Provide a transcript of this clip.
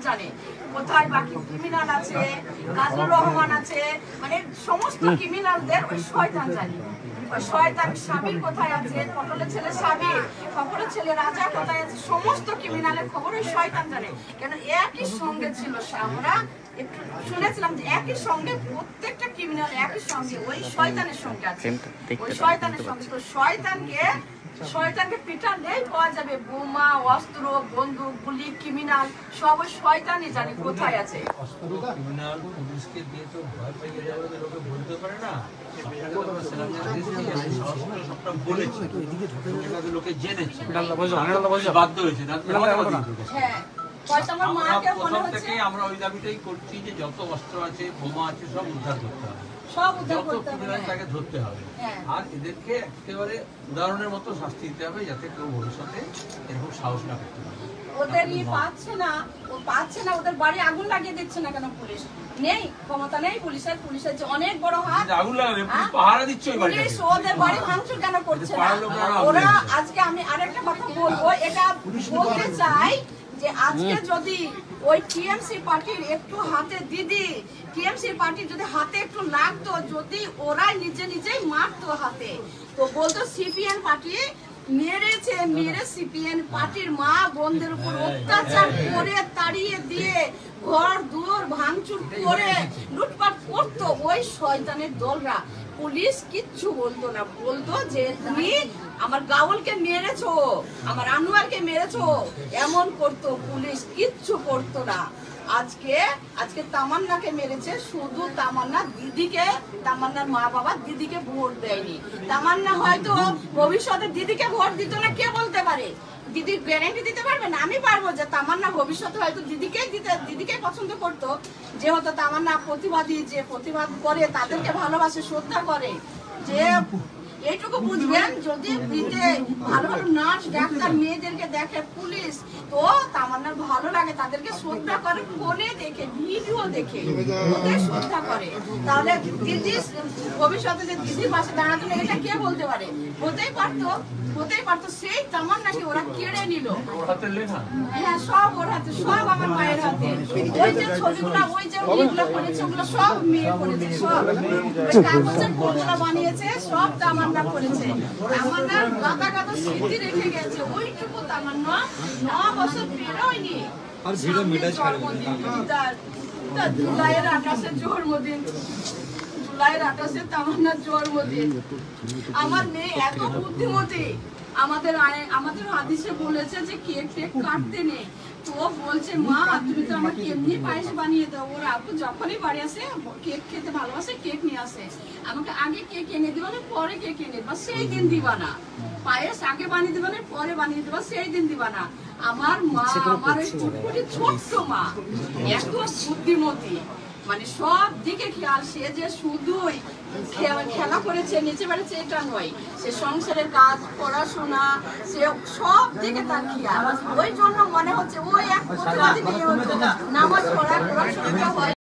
জানে কোথায় বাকি ক্রিমিনাল আছে, কাজলুর রহমান আছে, মানে সমস্ত ক্রিমিনালদের ওই শয়তান জানে। ওই শয়তান সাবির কোথায় আছে, পটলের ছেলে সাবির, খবরের ছেলে রাজা কোথায় আছে, সমস্ত ক্রিমিনালের খবর ওই শয়তান জানে। কেন একই সঙ্গে ছিল, আমরা একটু শুনেছিলাম যে একই সঙ্গে প্রত্যেকটা ক্রিমিনাল একই সঙ্গে ওই শয়তানের সঙ্গে আছে, ওই শয়তানের সঙ্গে। তো শয়তানকে পিটালেই পাওয়া যাবে বোমা, অস্ত্র, বন্দুক, গুলি, ক্রিমিনাল সব ওই শয়তানই জানে কোথায় আছে। ক্রিমিনাল পুলিশকে দিয়ে তো ভয় পাইয়ে দেওয়া লোকে বলতে পারে না, লোকে জেনেছে বাধ্য হয়েছে। প্রথম থেকে আমরা ওই দাবিটাই করছি যে যত অস্ত্র আছে, বোমা আছে, সব উদ্ধার করতে হবে, যত ক্রিমিনাল তাকে ধরতে হবে, আর এদেরকে একেবারে উদাহরণের মতো শাস্তি দিতে হবে যাতে কেউ ভবিষ্যতে এরকম সাহস না করতে পারে। ওদেরই পাচ্ছে না, ওদের বাড়ি আগুন লাগিয়ে দিচ্ছে না কেন? পুলিশ নেই, ক্ষমতা নেই পুলিশের যে অনেক বড় হাত, আগুন লাগাবে, পুলিশ পাহারা দিচ্ছে, পুলিশ ওদের বাড়ি ভাঙচুর কেন করছে না? ওরা আজকে আমি আরেকটা কথা বলবো, এটা বলতে চাই যে আজকে যদি ওই টিএমসি পার্টির একটু হাতে টিএমসি পার্টি যদি হাতে একটু লাগতো, যদি ওরা নিজেই মারতো হাতে, তো বলতো সিপিএম পার্টি মেরে সিপিএম পার্টির মা বোনদের উপর অত্যাচার করে, তাড়িয়ে দিয়ে, ঘর দুয়ার ভাঙচুর করে লুটপাট করতো ওই শয়তানের দলরা। পুলিশ কিচ্ছু বলতো না, বলতো যে তুমি আমার গাওলকে মেরেছো, আমার আনোয়ারকে মেরেছো, এমন করতো। পুলিশ কিচ্ছু করতো না। আজকে তামান্নাকে মেরেছে, শুধু তামান্নার মা বাবা দিদিকে ভোট দেয়নি। তামান্না হয়তো ভবিষ্যতে দিদিকে ভোট দিত না, কে বলতে পারে? দিদি গ্যারান্টি দিতে পারবে না? আমি পারবো যে তামান্না ভবিষ্যতে হয়তো দিদিকে পছন্দ করতো, যেহেতু তামান্না প্রতিবাদী, যে প্রতিবাদ করে, তাদেরকে ভালোবাসে, শ্রদ্ধা করে। যে এইটুকু বুঝবেন, যদি ভালো ভালো নার্স ডাক্তার মেয়েদেরকে দেখে পুলিশ, তো তামান্নার ভালো লাগে, তাদেরকে শ্রদ্ধা করে, ফোনে দেখে, ভিডিও দেখে ওদের শ্রদ্ধা করে। তাহলে দিদি ভবিষ্যতে যে দিদির পাশে দাঁড়াতো না, এটা কে বলতে পারে? হতেই পারতো। সেই তামান্নাকে ওরা কেড়ে নিল। হ্যাঁ, সব ওর হাতে, সব আমার মায়ের হাতে। ওই যে ছবিগুলো, ওই যে ওইগুলো করেছে, ওগুলো সব মেয়ে করেছে, সব কাগজের ফুলগুলো বানিয়েছে, সব তামান্না করেছে। তামান্নার গাদা স্মৃতি রেখে গেছে। ওইটুকু তামান্না 9 বছর বেরোয়নি। আর ভিড়ে মিটাই জন্মদিন, জুলাইয়ের 28 জন্মদিন, জুলাইয়ের 28 তামান্নার জন্মদিন। আমার মেয়ে এত বুদ্ধিমতী, আমাদের হাদিসে বলেছে যে কেক কাটতে নেই, তো বলছে মা তুমি তো আমাকে এমনি পায়েস বানিয়ে দাও। ওর আপু যখনই বাড়ি আসে, কেক খেতে ভালোবাসে, কেক নিয়ে আসে, আমাকে আগে কেক এনে দিবা না, পরে কেক এনে দিবা, সেই দিন দিবা না। পায়েস আগে বানিয়ে দিবা না, পরে বানিয়ে দিবা, সেই দিন দিবা না। আমার মা, আমার ওই টুকটুকি ছোট্ট মা, এত বুদ্ধিমতী, মানে সব দিকে খেয়াল। সে যে শুধুই খেলা করেছে, নিচে বেড়েছে এটা নয়, সে সংসারের কাজ, পড়াশোনা, সে সব দিকে তার খেয়াল। ওই জন্য মনে হচ্ছে ওই এক প্রতিবাদী মেয়ে, নামাজ পড়া, পড়াশোনাটা হয়।